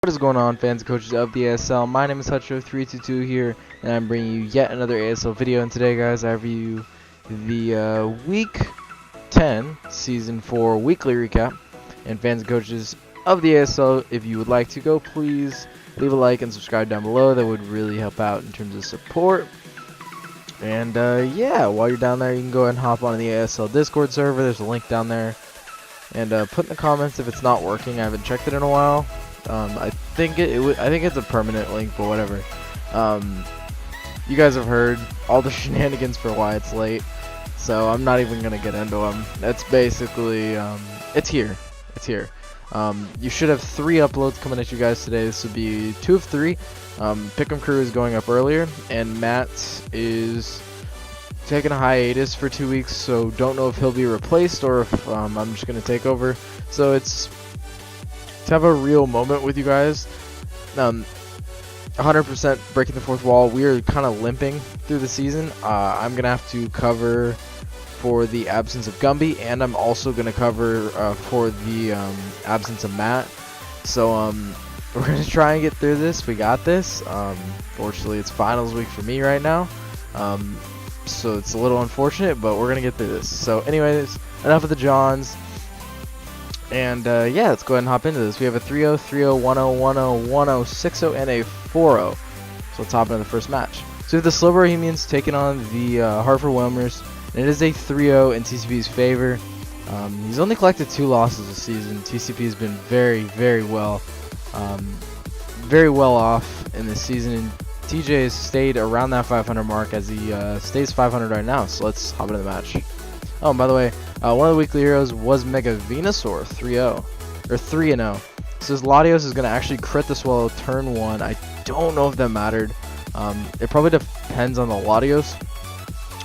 What is going on, fans and coaches of the ASL? My name is Hutcho322 here, and I'm bringing you yet another ASL video. And today, guys, I review the Week 10 Season 4 weekly recap. And fans and coaches of the ASL, if you would like to go, please leave a like and subscribe down below. That would really help out in terms of support. And yeah, while you're down there, you can go ahead and hop on the ASL Discord server. There's a link down there. And put in the comments if it's not working. I haven't checked it in a while. I think I think it's a permanent link, but whatever. You guys have heard all the shenanigans for why it's late, so I'm not even gonna get into them. That's basically it's here. It's here. You should have 3 uploads coming at you guys today. This would be 2 of 3. Pick'em Crew is going up earlier, and Matt is taking a hiatus for 2 weeks, so don't know if he'll be replaced or if I'm just gonna take over. So it's to have a real moment with you guys. 100% breaking the fourth wall. We are kind of limping through the season. I'm gonna have to cover for the absence of Gumby, and I'm also gonna cover for the absence of Matt. So we're gonna try and get through this. We got this. Fortunately, it's finals week for me right now. So it's a little unfortunate, but we're gonna get through this. So anyways, enough of the Johns. And yeah, let's go ahead and hop into this. We have a 3-0, 3-0, 1-0, 1-0, 1-0, 6-0, and a 4-0. So let's hop into the first match. So we have the Slow Bohemians taking on the Hartford Whalmers. And it is a 3-0 in TCP's favor. He's only collected 2 losses this season. TCP has been very well off in this season. And TJ has stayed around that 500 mark as he stays 500 right now. So let's hop into the match. Oh, and by the way, one of the weekly heroes was Mega Venusaur 3-0 or 3-0. So this Latios is going to actually crit the Swallow turn 1. I don't know if that mattered. It probably depends on the Latios.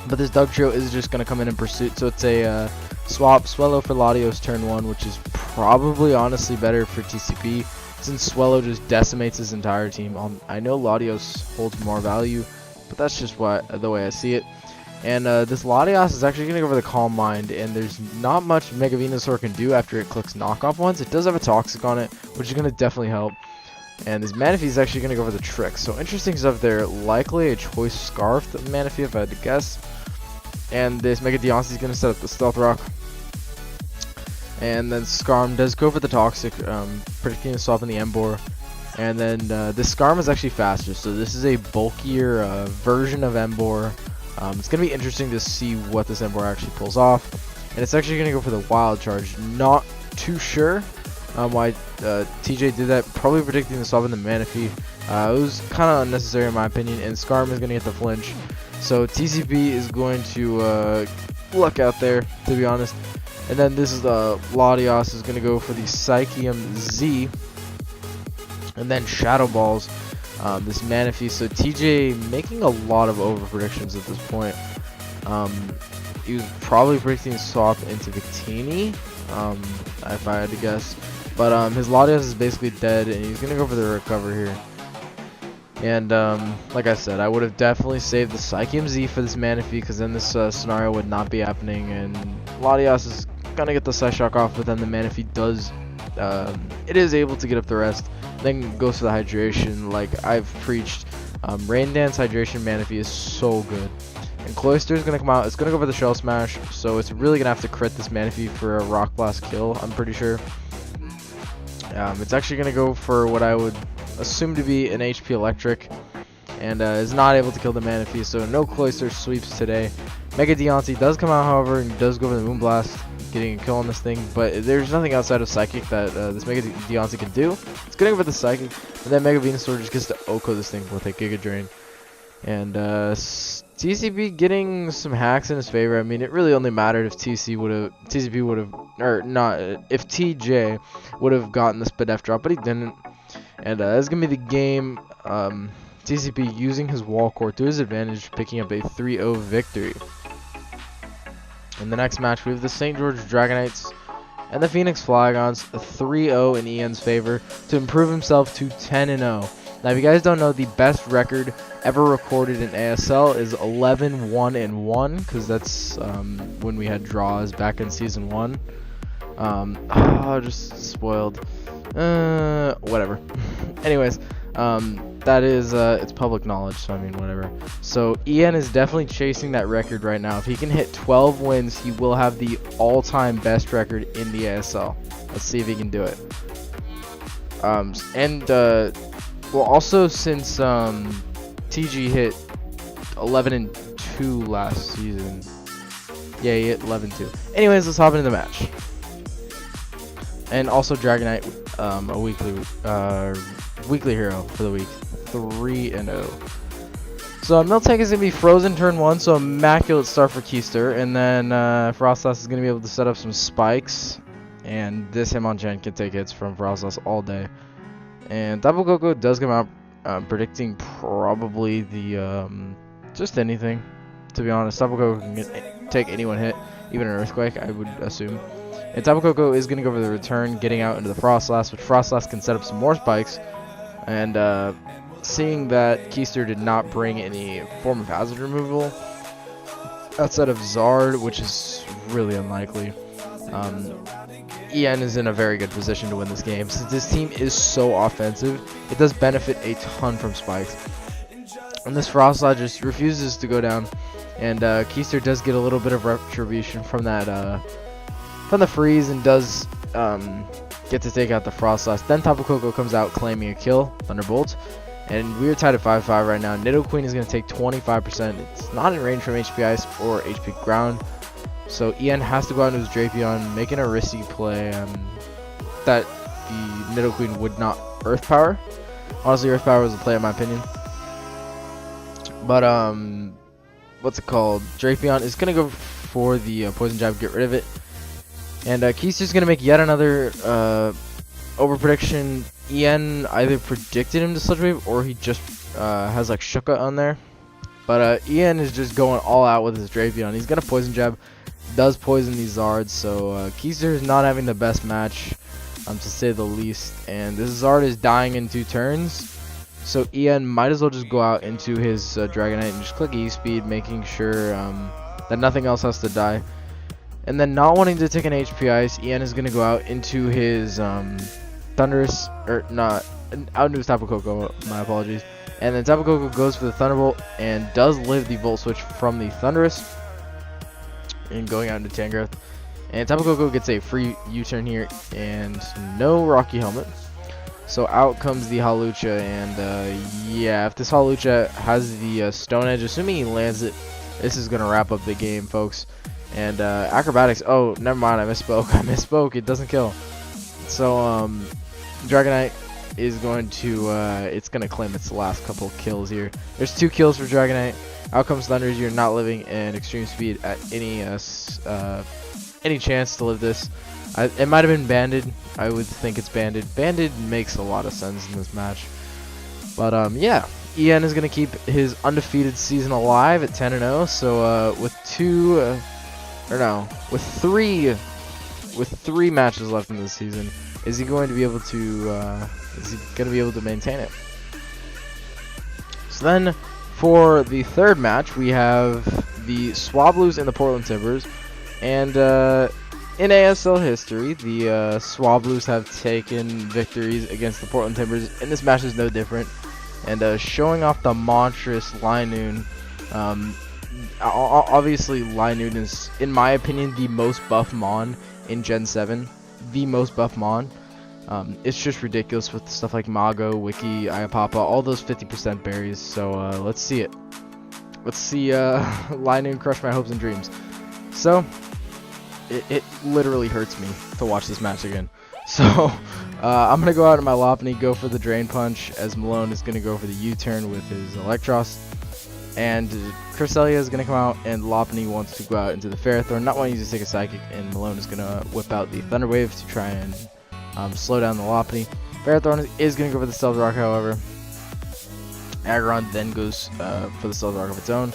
But this Doug Trio is just going to come in pursuit. So it's a swap Swallow for Latios turn 1, which is probably honestly better for TCP since Swallow just decimates his entire team. I know Latios holds more value, but that's just the way I see it. And this Latios is actually going to go for the Calm Mind, and there's not much Mega Venusaur can do after it clicks knockoff once. It does have a Toxic on it, which is going to definitely help. And this Manaphy is actually going to go for the Trick. So interesting stuff there. Likely a Choice Scarf Manaphy if I had to guess. And this Mega Deontay is going to set up the Stealth Rock. And then Skarm does go for the Toxic, predicting to swap in the Emboar. And then this Skarm is actually faster, so this is a bulkier version of Emboar. It's going to be interesting to see what this Emboar actually pulls off. And it's actually going to go for the Wild Charge. Not too sure why TJ did that. Probably predicting the swap in the Manaphy. It was kind of unnecessary in my opinion. And Skarm is going to get the flinch. So TCP is going to luck out there, to be honest. And then this is the Latios is going to go for the Psychium Z. And then Shadow Balls. This Manaphy. So TJ making a lot of over predictions at this point. He was probably predicting swap into Victini, if I had to guess. But his Latios is basically dead, and he's gonna go for the recover here. And like I said, I would have definitely saved the Psychium Z for this Manaphy, because then this scenario would not be happening. And Latios is gonna get the Psyshock off, but then the Manaphy does. It is able to get up the rest. Then goes for the hydration like I've preached. Rain Dance hydration Manaphy is so good. And Cloyster is going to come out. It's going to go for the Shell Smash. So it's really going to have to crit this Manaphy for a Rock Blast kill, I'm pretty sure. It's actually going to go for what I would assume to be an HP Electric. And is not able to kill the Manaphy. So no Cloyster sweeps today. Mega Deontay does come out, however, and does go for the Moonblast, getting a kill on this thing, but there's nothing outside of Psychic that this Mega Deontay can do. It's going for the Psychic, and then Mega Venusaur just gets to Oko this thing with a Giga Drain. And TCP getting some hacks in his favor. I mean, it really only mattered if TCP would have, or not, if TJ would have gotten the Spadef drop, but he didn't. And that's going to be the game. TCP using his Wall Core to his advantage, picking up a 3-0 victory. In the next match, we have the St. George Dragonites and the Phoenix Flygons, a 3-0 in Ian's favor to improve himself to 10-0. Now, if you guys don't know, the best record ever recorded in ASL is 11-1-1, because that's when we had draws back in Season 1. Just spoiled. Whatever. Anyways, that is, it's public knowledge, so I mean, whatever. So, EN is definitely chasing that record right now. If he can hit 12 wins, he will have the all-time best record in the ASL. Let's see if he can do it. Well, also, since, TG hit 11-2 last season. Yeah, he hit 11-2. Anyways, let's hop into the match. And also Dragonite, a weekly hero for the week, 3-0. So Miltank is gonna be frozen turn 1, so immaculate start for Keister, and then Frostlass is gonna be able to set up some spikes, and this Hitmonchan can take hits from Frostlass all day. And Double Coco does come out predicting probably the just anything. To be honest, Double Coco can take anyone hit, even an Earthquake, I would assume. And Tapu Koko is going to go for the return, getting out into the Frostlass, which Frostlass can set up some more spikes. And seeing that Keister did not bring any form of hazard removal outside of Zard, which is really unlikely, EN is in a very good position to win this game. Since this team is so offensive, it does benefit a ton from spikes. And this Frostlass just refuses to go down. And Keister does get a little bit of retribution from that from the freeze, and does get to take out the Frostlass. Then Tapu Koko comes out claiming a kill, Thunderbolt, and we are tied at 5-5 right now. Nidoqueen is going to take 25%. It's not in range from HP Ice or HP Ground, so EN has to go out into his Drapion, making a risky play that the Nidoqueen would not Earth Power. Honestly, Earth Power was a play in my opinion. But what's it called? Drapion is going to go for the Poison Jab, get rid of it. And Keister's going to make yet another overprediction. EN either predicted him to Sludge Wave, or he just has like Shuka on there. But EN is just going all out with his Drapion. He's going to Poison Jab, does poison these Zards, so Keister is not having the best match, to say the least. And this Zard is dying in 2 turns, so EN might as well just go out into his Dragonite and just click E-Speed, making sure that nothing else has to die. And then, not wanting to take an HP Ice, EN is going to go out into his Thunderous, or not, out into his Tapu Koko, my apologies. And then Tapu Koko goes for the Thunderbolt and does live the Volt Switch from the Thunderous, and going out into Tangrowth. And Tapu Koko gets a free U-turn here, and no Rocky Helmet. So out comes the Hawlucha, and yeah, if this Hawlucha has the Stone Edge, assuming he lands it, this is going to wrap up the game, folks. And Acrobatics, oh, never mind, I misspoke, it doesn't kill. So, Dragonite is going to, it's going to claim its last couple kills here. There's 2 kills for Dragonite. Out comes Thunders, you're not living in Extreme Speed at any chance to live this. It might have been Banded, I would think it's Banded. Banded makes a lot of sense in this match. But, yeah. EN is going to keep his undefeated season alive at 10-0, so, with 3 matches left in this season, is he going to be able to maintain it? So then, for the 3rd match, we have the Swablus and the Portland Timbers, and in ASL history, the Swablus have taken victories against the Portland Timbers, and this match is no different. And showing off the monstrous Linoon. Obviously, Linoon is, in my opinion, the most buff Mon in Gen 7. The most buff Mon. It's just ridiculous with stuff like Mago, Wiki, Iapapa, all those 50% berries. So let's see it. Let's see Linoon crush my hopes and dreams. So, it literally hurts me to watch this match again. So, I'm going to go out in my Lopunny, go for the Drain Punch, as Malone is going to go for the U-turn with his Electros. And Cresselia is going to come out, and Lopunny wants to go out into the Ferrothorn, not wanting to take a Psychic, and Malone is going to whip out the Thunder Wave to try and slow down the Lopunny. Ferrothorn is going to go for the Stealth Rock, however. Aggron then goes for the Stealth Rock of its own,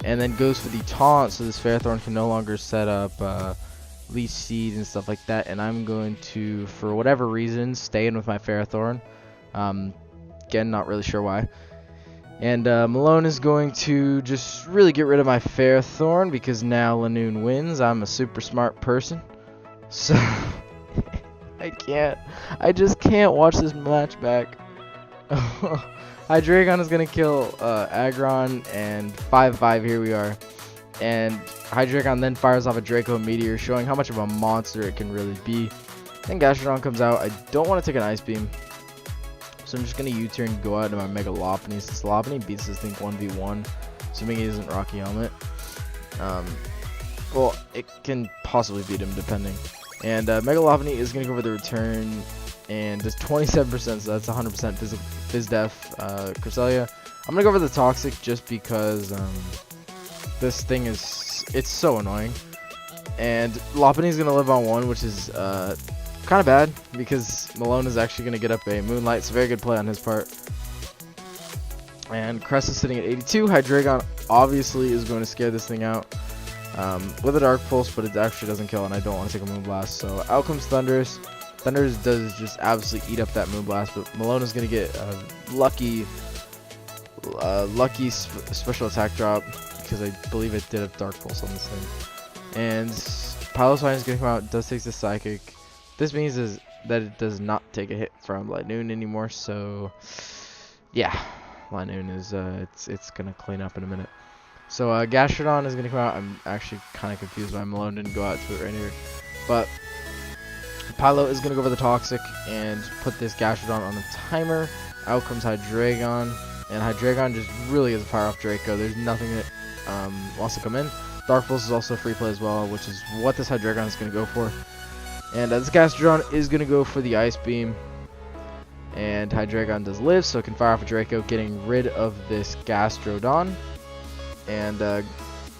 and then goes for the Taunt, so this Ferrothorn can no longer set up Leech Seed and stuff like that, and I'm going to, for whatever reason, stay in with my Ferrothorn. Again, not really sure why. And Malone is going to just really get rid of my Ferrothorn, because now Linoon wins. I'm a super smart person. So, I can't. I just can't watch this match back. Hydreigon is gonna kill Aggron, and 5-5. Here we are. And Hydreigon then fires off a Draco Meteor, showing how much of a monster it can really be. Then Gastrodon comes out. I don't want to take an Ice Beam, so I'm just gonna U-turn and go out into my Mega Lopunny. Since Lopunny beats this thing 1v1, assuming he isn't Rocky Helmet. Well, it can possibly beat him depending. And Mega Lopunny is gonna go for the return and does 27%, so that's 100% Fizz Def Cresselia. I'm gonna go for the Toxic just because this thing it's so annoying. And Lopunny is gonna live on 1, which is kind of bad because Malone is actually gonna get up a Moonlight. It's a very good play on his part. And Crest is sitting at 82. Hydreigon obviously is going to scare this thing out with a Dark Pulse, but it actually doesn't kill, and I don't want to take a Moonblast. So out comes Thundurus. Thundurus does just absolutely eat up that Moonblast, but Malone is going to get a lucky special attack drop because I believe it did a Dark Pulse on this thing. And Piloswine is going to come out. Does take the Psychic. This means that it does not take a hit from Linoone anymore. So yeah, Linoone is it's going to clean up in a minute. So Gastrodon is going to come out. I'm actually kind of confused why Malone didn't go out to it right here. But Pylo is going to go for the Toxic and put this Gastrodon on the timer. Out comes Hydreigon. And Hydreigon just really is a power off Draco. There's nothing that wants to come in. Dark Pulse is also a free play as well, which is what this Hydreigon is going to go for. And this Gastrodon is going to go for the Ice Beam. And Hydreigon does live, so it can fire off a Draco, getting rid of this Gastrodon. And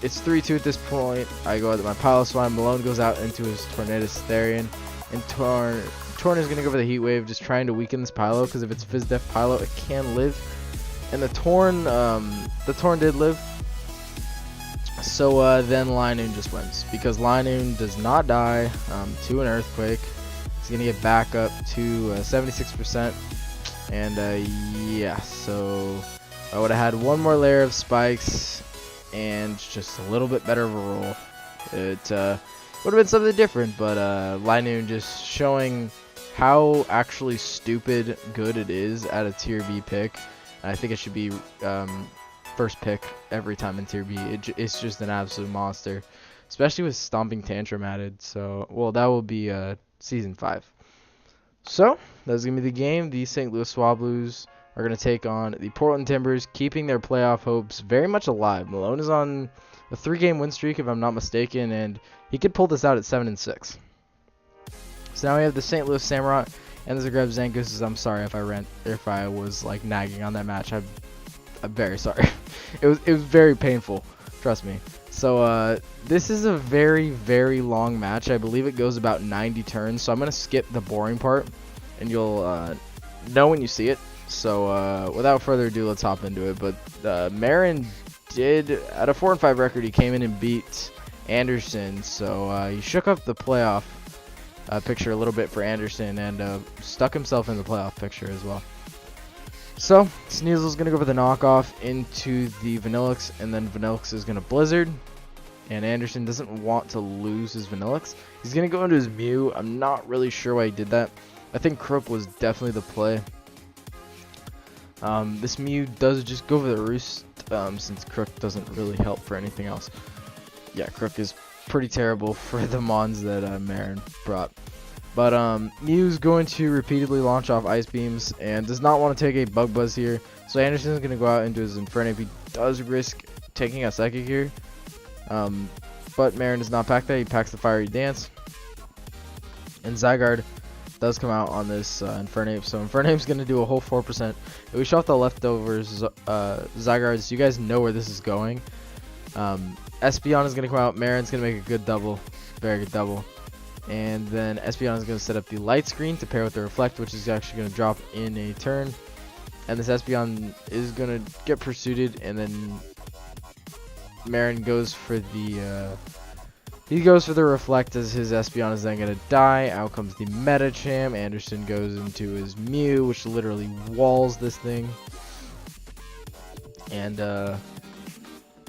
it's 3-2 at this point. I go out with my Piloswine. Malone goes out into his Tornadus Therian. And Torn is going to go for the Heat Wave, just trying to weaken this Pylo, because if it's Fizz Def Pylo, it can live. And the Torn did live. So then Linoone just wins, because Linoone does not die to an Earthquake. He's going to get back up to 76%. And yeah, so I would have had one more layer of spikes and just a little bit better of a roll. It would have been something different, but Linoone just showing how actually stupid good it is at a tier B pick. I think it should be first pick every time in tier B. It's just an absolute monster, especially with Stomping Tantrum added. So, well, that will be season 5. So that's gonna be the game. The St. Louis Swablus are going to take on the Portland Timbers, keeping their playoff hopes very much alive. Malone is on a 3-game win streak, if I'm not mistaken, and he could pull this out at 7-6. So now we have the St. Louis Samrock and the Zagreb Zangooses. I'm sorry if I was like nagging on that match. I'm very sorry. It was very painful, trust me. So this is a very, very long match. I believe it goes about 90 turns. So I'm going to skip the boring part, and you'll know when you see it. So without further ado, let's hop into it. But Marin did, at a 4-5 record, he came in and beat Anderson. So he shook up the playoff picture a little bit for Anderson, and stuck himself in the playoff picture as well. So Sneasel's going to go for the knockoff into the Vanillix, and then Vanillix is going to Blizzard. And Anderson doesn't want to lose his Vanillix. He's going to go into his Mew. I'm not really sure why he did that. I think Crook was definitely the play. This Mew does just go for the Roost, since Crook doesn't really help for anything else. Yeah, Crook is pretty terrible for the mons that Marin brought. But Mew's going to repeatedly launch off Ice Beams and does not want to take a Bug Buzz here. So Anderson's going to go out into his Infernape. He does risk taking a Psychic here. But Marin does not pack that. He packs the Fiery Dance. And Zygarde does come out on this Infernape. So Infernape's going to do a whole 4%. If we show off the leftovers Zygardes, you guys know where this is going. Espeon is going to come out. Marin's going to make a good double. Very good double. And then Espeon is going to set up the Light Screen to pair with the Reflect, which is actually going to drop in a turn. And this Espeon is going to get pursued, and then Marin goes for the Reflect, as his Espeon is then going to die. Out comes the Medicham. Anderson goes into his Mew, which literally walls this thing. And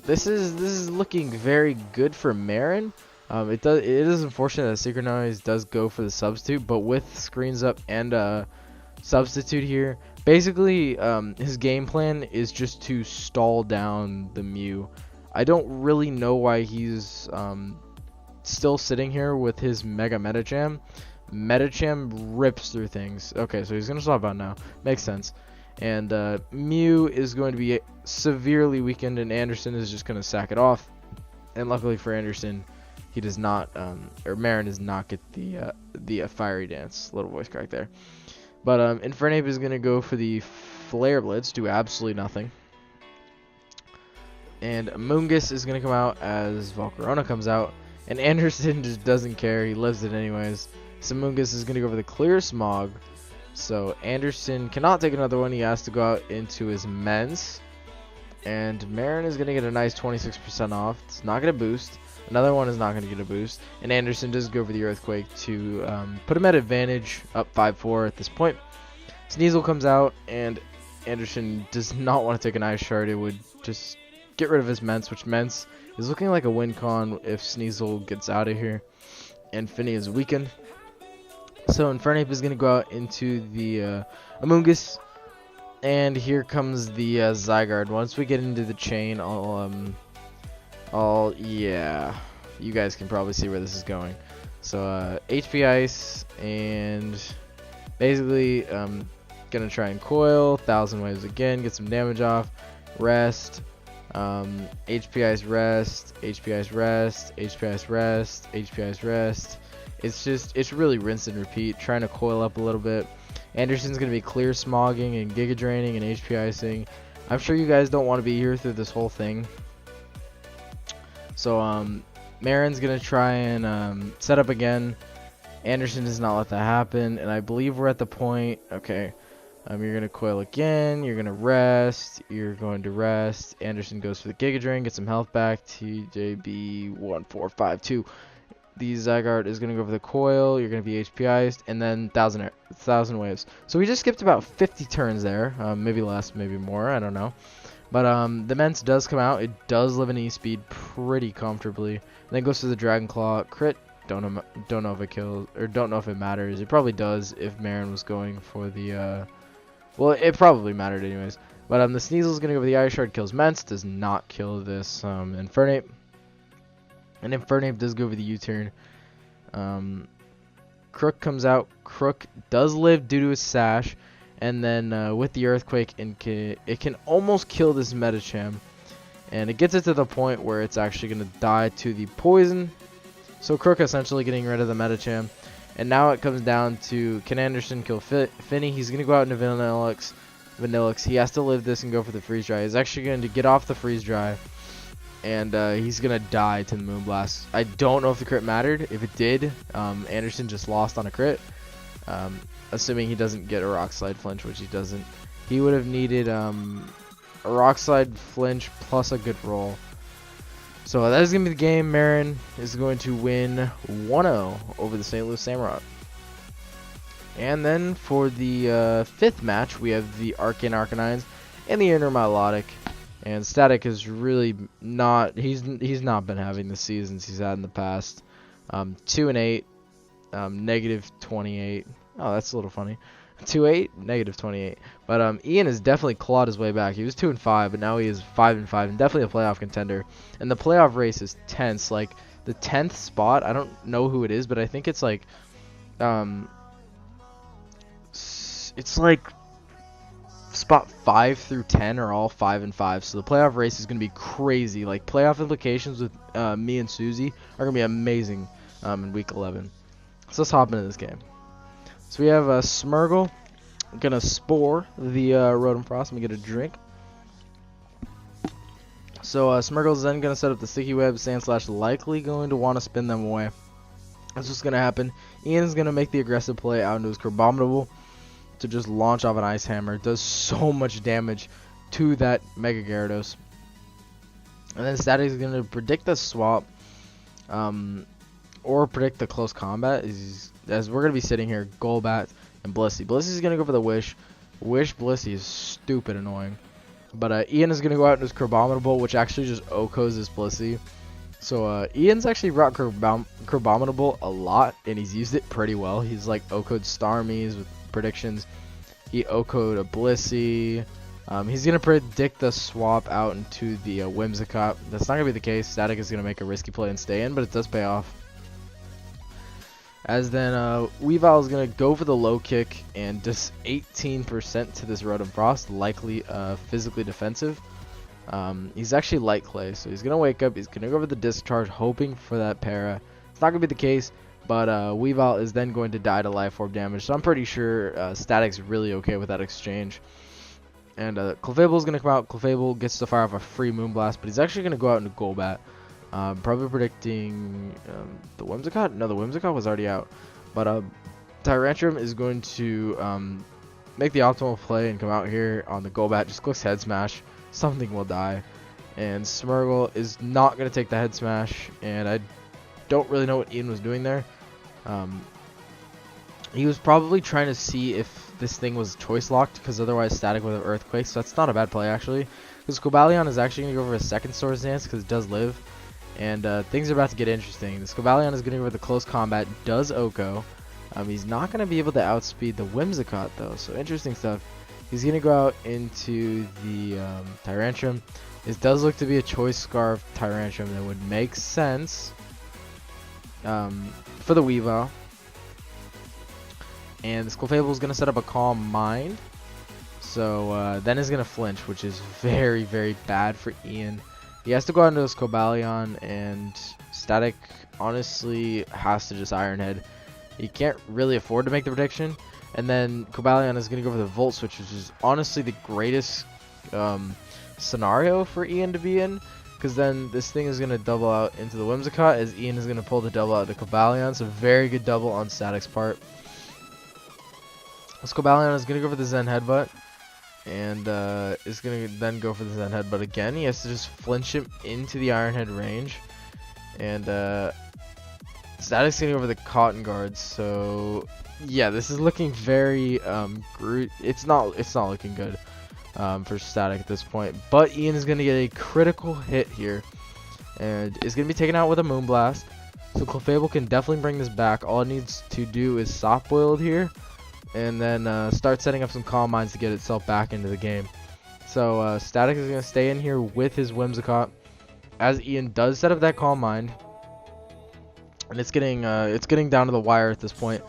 this is looking very good for Marin. It is unfortunate that Synchronize does go for the substitute, but with screens up and substitute here, basically his game plan is just to stall down the Mew. I don't really know why he's still sitting here with his Mega Medicham. Medicham rips through things. Okay, so he's gonna swap out now. Makes sense. And Mew is going to be severely weakened, and Anderson is just gonna sack it off. And luckily for Anderson, he does not, or Marin does not get the fiery dance. Little voice crack there. But Infernape is gonna go for the Flare Blitz, do absolutely nothing. And Amoonguss is gonna come out as Volcarona comes out, and Anderson just doesn't care. He lives it anyways. So Amoonguss is gonna go for the Clear Smog. So Anderson cannot take another one. He has to go out into his Mens. And Marin is gonna get a nice 26% off. It's not gonna boost. Another one is not going to get a boost. And Anderson does go for the Earthquake to put him at advantage, up 5-4 at this point. Sneasel comes out, and Anderson does not want to take an Ice Shard. It would just get rid of his Mence, which Mence is looking like a win con if Sneasel gets out of here. And Finny is weakened. So Infernape is going to go out into the Amoonguss. And here comes the Zygarde. Once we get into the chain, yeah, you guys can probably see where this is going. So HP Ice, and basically gonna try and coil 1,000 waves again, get some damage off, rest, HP Ice rest, HP Ice rest, HP Ice rest, HP Ice rest. It's really rinse and repeat, trying to coil up a little bit. Anderson's gonna be clear smogging and giga draining and HP icing. I'm sure you guys don't want to be here through this whole thing. So Marin's gonna try and set up again. Anderson does not let that happen, and I believe we're at the point. Okay, you're gonna coil again. You're gonna rest. You're going to rest. Anderson goes for the Giga Drain, get some health back. TJB 1452. The Zygarde is gonna go for the coil. You're gonna be HP iced, and then 1,000 waves. So we just skipped about 50 turns there. Maybe less, maybe more. I don't know. But the Mence does come out. It does live in E-Speed pretty comfortably. And then goes to the Dragon Claw. Crit. Don't know if it kills, or don't know if it matters. It probably does if Marin was going for the well, it probably mattered anyways. But the Sneasel is gonna go for the Ice Shard, kills Mence, does not kill this Infernape. And Infernape does go for the U-turn. Crook comes out. Crook does live due to his sash. And then with the Earthquake, it can almost kill this Medicham. And it gets it to the point where it's actually going to die to the poison. So Crook essentially getting rid of the Medicham. And now it comes down to, can Anderson kill Finny? He's going to go out into Vanillix. He has to live this and go for the Freeze Dry. He's actually going to get off the Freeze Dry. And he's going to die to the Moonblast. I don't know if the crit mattered. If it did, Anderson just lost on a crit. Assuming he doesn't get a Rock Slide flinch, which he doesn't. He would have needed a Rock Slide flinch plus a good roll. So that is going to be the game. Marin is going to win 1-0 over the St. Louis Samrock. And then for the fifth match, we have the Arcane Arcanines and the Inner Milotic. And Static is really not, he's not been having the seasons he's had in the past. 2-8, negative 28. Oh, that's a little funny. 2-8, negative 28. But Ian has definitely clawed his way back. He was 2-5, but now he is 5-5, and definitely a playoff contender. And the playoff race is tense. Like the 10th spot, I don't know who it is, but I think it's like, it's like spot 5 through 10 are all 5-5. So the playoff race is gonna be crazy. Like playoff implications with me and Susie are gonna be amazing in week 11. So let's hop into this game. So we have Smeargle gonna spore the Rotom Frost. Let me get a drink. So Smeargle's then gonna set up the Sticky Web. Sandslash likely going to want to spin them away. That's what's gonna happen. Ian's gonna make the aggressive play out into his Crabominable to just launch off an Ice Hammer. It does so much damage to that Mega Gyarados. And then Static is gonna predict the swap, or predict the close combat. As we're going to be sitting here, Golbat and Blissey. Blissey's going to go for the Wish. Blissey is stupid annoying. But Ian is going to go out in his Crabominable, which actually just OHKOs this Blissey. So Ian's actually brought Crabominable a lot, and he's used it pretty well. He's like O-code Starmies with predictions. He O-code a Blissey. He's going to predict the swap out into the Whimsicott. That's not going to be the case. Static is going to make a risky play and stay in, but it does pay off. As then Weavile is going to go for the low kick and just 18% to this Rotom Frost, likely physically defensive. He's actually light clay, so he's going to wake up. He's going to go for the discharge, hoping for that para. It's not going to be the case, but Weavile is then going to die to Life Orb damage, so I'm pretty sure Static's really okay with that exchange. And Clefable is going to come out. Clefable gets to fire off a free Moonblast, but he's actually going to go out into Golbat. Probably predicting the Whimsicott. No, the Whimsicott was already out. But Tyrantrum is going to make the optimal play and come out here on the Golbat. Just clicks Head Smash. Something will die. And Smeargle is not going to take the Head Smash. And I don't really know what Ian was doing there. He was probably trying to see if this thing was choice locked, because otherwise Static would have Earthquake. So that's not a bad play, actually. Because Cobalion is actually going to go for a second Swords Dance because it does live. And things are about to get interesting. The Scovalion is going to go for the close combat, does Oko. He's not going to be able to outspeed the Whimsicott, though, so interesting stuff. He's going to go out into the Tyrantrum. This does look to be a Choice Scarf Tyrantrum that would make sense for the Weavile. And the Clefable is going to set up a Calm Mind. So then is going to flinch, which is very, very bad for Ian. He has to go out into his Cobalion, and Static honestly has to just Iron Head. He can't really afford to make the prediction. And then Cobalion is going to go for the Volt Switch, which is honestly the greatest scenario for Ian to be in. Because then this thing is going to double out into the Whimsicott, as Ian is going to pull the double out to Cobalion. So very good double on Static's part. This Cobalion is going to go for the Zen Headbutt. And is going to then go for the Zen Headbutt again. He has to just flinch him into the Iron Head range. And Static's going to go for the Cotton Guards. So yeah, this is looking very it's not looking good for Static at this point. But Ian is going to get a critical hit here, and is going to be taken out with a Moonblast. So Clefable can definitely bring this back. All it needs to do is soft boiled here, and then start setting up some Calm Minds to get itself back into the game. So Static is going to stay in here with his Whimsicott, as Ian does set up that Calm Mind. And it's getting down to the wire at this point.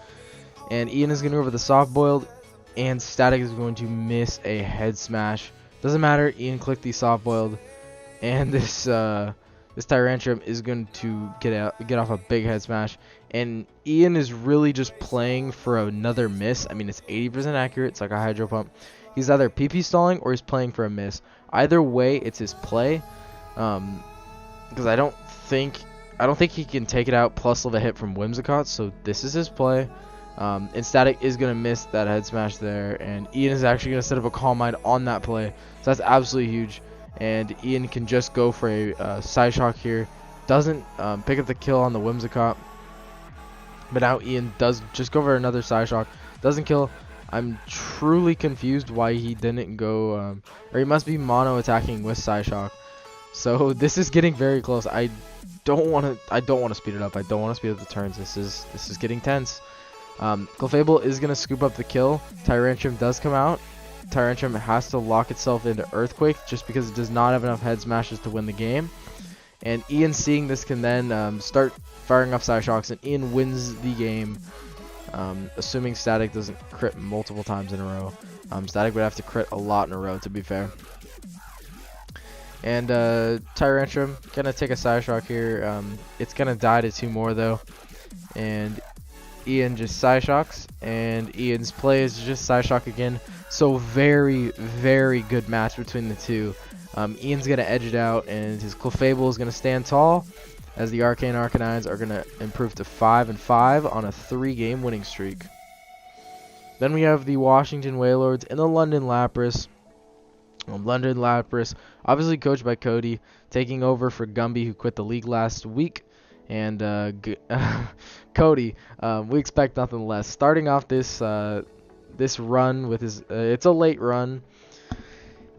And Ian is going to go over the soft boiled, and Static is going to miss a Head Smash. Doesn't matter, Ian clicked the soft boiled, and this Tyrantrum is going to get off a big Head Smash. And Ian is really just playing for another miss. I mean, it's 80% accurate. It's like a Hydro Pump. He's either PP stalling or he's playing for a miss. Either way, it's his play. Because I don't think he can take it out plus level hit from Whimsicott. So this is his play. And Static is going to miss that Head Smash there. And Ian is actually going to set up a Calm Mind on that play. So that's absolutely huge. And Ian can just go for a Side Shock here. Doesn't pick up the kill on the Whimsicott. But now Ian does just go for another Side Shock. Doesn't kill. I'm truly confused why he didn't go, or he must be mono attacking with Side Shock. So this is getting very close. I don't want to speed it up. I don't want to speed up the turns. This is getting tense. Clefable is gonna scoop up the kill. Tyrantrum does come out. Tyrantrum has to lock itself into Earthquake just because it does not have enough Head Smashes to win the game. And Ian, seeing this, can then start firing off Side Shocks, and Ian wins the game, assuming Static doesn't crit multiple times in a row. Static would have to crit a lot in a row, to be fair. And Tyrantrum gonna take a Side Shock here. It's gonna die to 2 more though, and Ian just Side Shocks, and Ian's play is just Side Shock again. So very, very good match between the two. Ian's going to edge it out, and his Clefable is going to stand tall, as the Arcane Arcanines are going to improve to 5-5 on a 3-game winning streak. Then we have the Washington Wailords and the London Lapras. London Lapras, obviously coached by Cody, taking over for Gumby, who quit the league last week. And Cody, we expect nothing less. Starting off this run with his, it's a late run.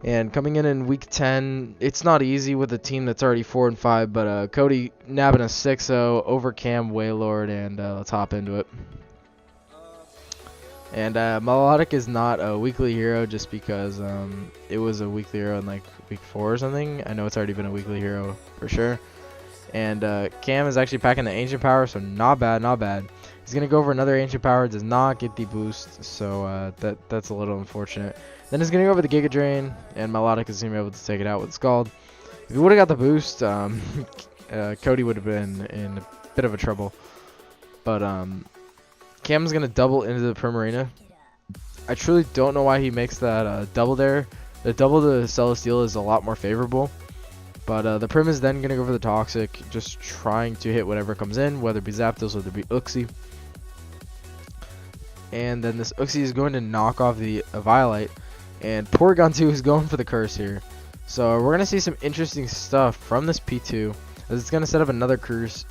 And coming in week 10, it's not easy with a team that's already 4-5, but Cody nabbing a 6-0 over Cam Waylord, and let's hop into it. And Melodic is not a weekly hero just because it was a weekly hero in like week 4 or something. I know it's already been a weekly hero for sure. And Cam is actually packing the Ancient Power, so not bad, not bad. He's going to go for another Ancient Power, does not get the boost, so that's a little unfortunate. Then he's going to go over the Giga Drain, and Melodic is going to be able to take it out with Scald. If he would have got the boost, Cody would have been in a bit of a trouble. But Cam's going to double into the Primarina. I truly don't know why he makes that double there. The double to Celesteela is a lot more favorable. But the Prim is then going to go for the Toxic, just trying to hit whatever comes in, whether it be Zapdos or whether it be Uxie. And then this Uxie is going to knock off the Violite. And Porygon 2 is going for the Curse here. So we're going to see some interesting stuff from this P2. As it's going to set up another curse,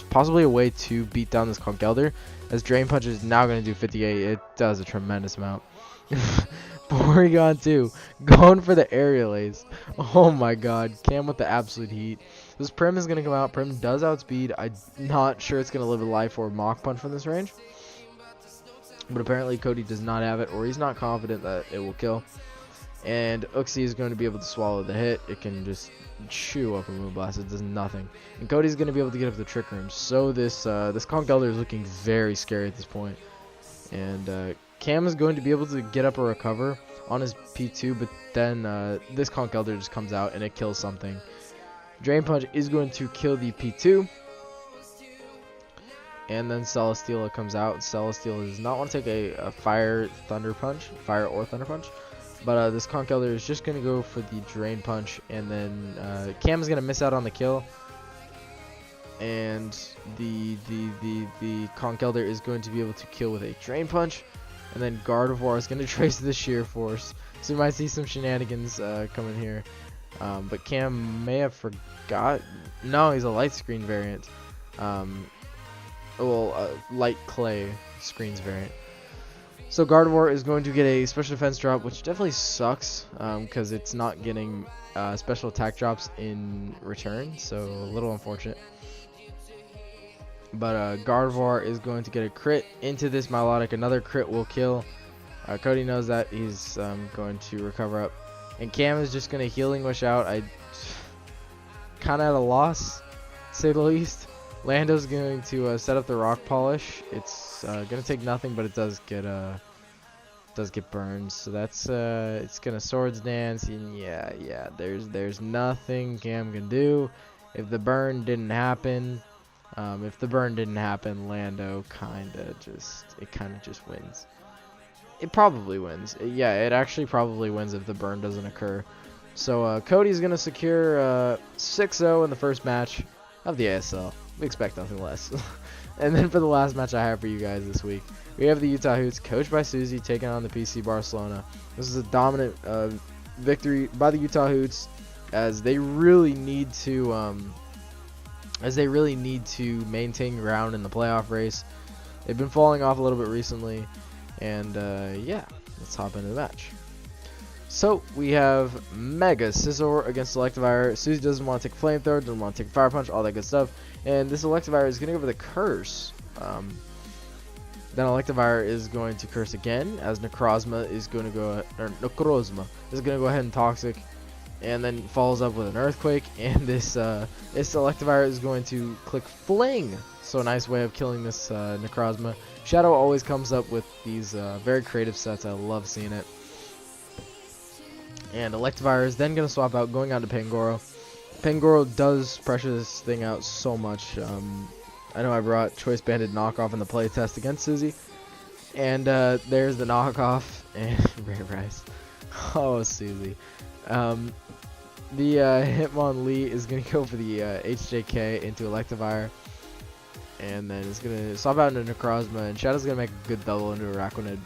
possibly a way to beat down this Conkeldurr. As Drain Punch is now going to do 58. It does a tremendous amount. Porygon 2 going for the Aerial Ace. Oh my god. Cam with the absolute heat. This Prim is going to come out. Prim does outspeed. I'm not sure it's going to live a life or Mach Punch from this range. But apparently Cody does not have it, or he's not confident that it will kill. And Uxie is going to be able to swallow the hit. It can just chew up a Moonblast. It does nothing. And Cody's going to be able to get up the Trick Room. So this Conkeldurr is looking very scary at this point. And Cam is going to be able to get up a recover on his P2, but then this Conkeldurr just comes out and it kills something. Drain Punch is going to kill the P2. And then Celesteela comes out. Celesteela does not want to take a Fire or Thunder Punch. But this Conkeldurr is just going to go for the Drain Punch. And then Cam is going to miss out on the kill. And the Conkeldurr is going to be able to kill with a Drain Punch. And then Gardevoir is going to trace the Sheer Force. So we might see some shenanigans coming here. But Cam may have forgot. No, he's a Light Screen variant. Light Clay Screens variant. So Gardevoir is going to get a special defense drop, which definitely sucks because it's not getting special attack drops in return, so a little unfortunate. But Gardevoir is going to get a crit into this Milotic. Another crit will kill. Cody knows that. He's going to recover up. And Cam is just going to Healing Wish out. I kind of at a loss, to say the least. Lando's going to set up the Rock Polish. It's going to take nothing, but it does get burned. So that's it's going to Swords Dance, and yeah, there's nothing Cam can do. If the burn didn't happen, Lando kind of just wins. It probably wins. It actually probably wins if the burn doesn't occur. So Cody's going to secure 6-0 in the first match of the ASL. We expect nothing less. And then for the last match I have for you guys this week, we have the Utah Hoots, coached by Susie, taking on the PC Barcelona. This is a dominant victory by the Utah Hoots, as they really need to maintain ground in the playoff race. They've been falling off a little bit recently, and yeah, let's hop into the match. So we have Mega Scizor against Electivire. Susie doesn't want to take Flamethrower, doesn't want to take Fire Punch, all that good stuff. And this Electivire is going to go for the Curse. Then Electivire is going to Curse again, as Necrozma is going to go, ahead and Toxic, and then follows up with an Earthquake. And this Electivire is going to click Fling. So a nice way of killing this Necrozma. Shadow always comes up with these very creative sets. I love seeing it. And Electivire is then going to swap out, going on to Pangoro. Pangoro does pressure this thing out so much. I know I brought Choice Banded Knockoff in the playtest against Susie. And there's the knockoff. And Rare Rice. Oh, Susie. The Hitmonlee is going to go for the HJK into Electivire. And then it's going to swap out into Necrozma. And Shadow's going to make a good double into Araquanid.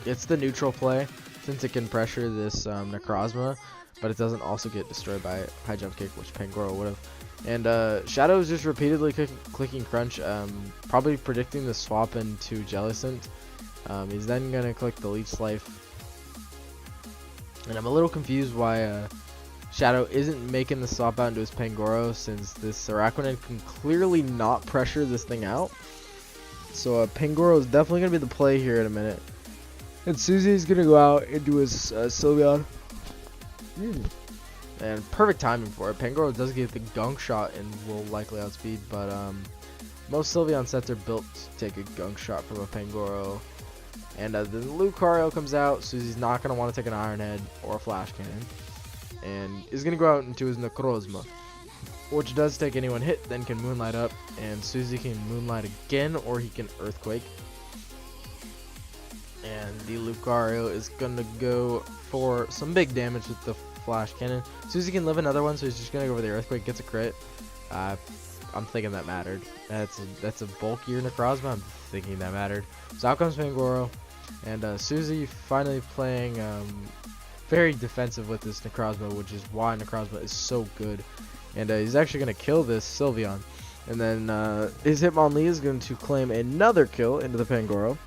It's the neutral play, since it can pressure this Necrozma, but it doesn't also get destroyed by High Jump Kick, which Pangoro would have. And Shadow is just repeatedly clicking Crunch, probably predicting the swap into Jellicent. He's then going to click the Leech Life, And I'm a little confused why Shadow isn't making the swap out into his Pangoro, since this Araquanid can clearly not pressure this thing out. So Pangoro is definitely going to be the play here in a minute. And Susie is going to go out into his Sylveon. And perfect timing for it. Pangoro does get the gunk shot and will likely outspeed, but most Sylveon sets are built to take a gunk shot from a Pangoro. And then Lucario comes out. Susie's not going to want to take an Iron Head or a Flash Cannon. And is going to go out into his Necrozma, which does take anyone hit, then can Moonlight up. And Susie can Moonlight again, or he can Earthquake. And the Lucario is going to go for some big damage with the Flash Cannon. Susie can live another one, so he's just going to go for the Earthquake, gets a crit. I'm thinking that mattered. That's a bulkier Necrozma. I'm thinking that mattered. So out comes Pangoro. And Susie finally playing very defensive with this Necrozma, which is why Necrozma is so good. And he's actually going to kill this Sylveon. And then his Hitmonlee is going to claim another kill into the Pangoro.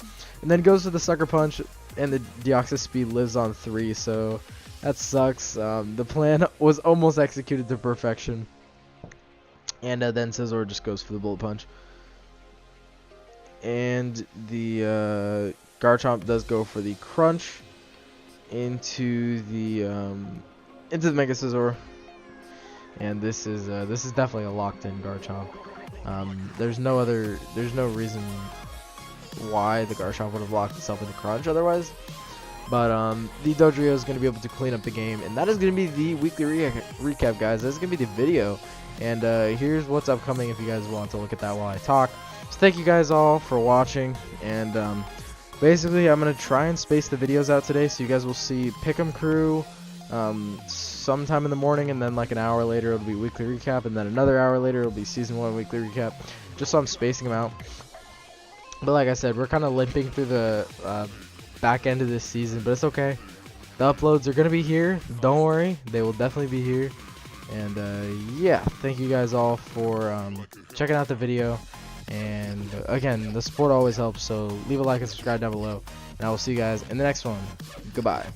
And then goes to the Sucker Punch, and the Deoxys Speed lives on 3, so that sucks. The plan was almost executed to perfection. And then Scizor just goes for the Bullet Punch. And the Garchomp does go for the Crunch into the Mega Scizor. And this is definitely a locked-in Garchomp. There's no reason why the Garchomp would have locked itself into Crunch otherwise. But the Dodrio is going to be able to clean up the game, and that is going to be the weekly recap, guys. That's going to be the video, and here's what's upcoming if you guys want to look at that while I talk. So thank you guys all for watching, and basically I'm going to try and space the videos out today, so you guys will see Pick'em Crew sometime in the morning, and then like an hour later it'll be weekly recap, and then another hour later it'll be season 1 weekly recap, just so I'm spacing them out. But like I said, we're kind of limping through the back end of this season, but it's okay. The uploads are going to be here. Don't worry. They will definitely be here. And yeah, thank you guys all for checking out the video. And again, the support always helps, so leave a like and subscribe down below. And I will see you guys in the next one. Goodbye.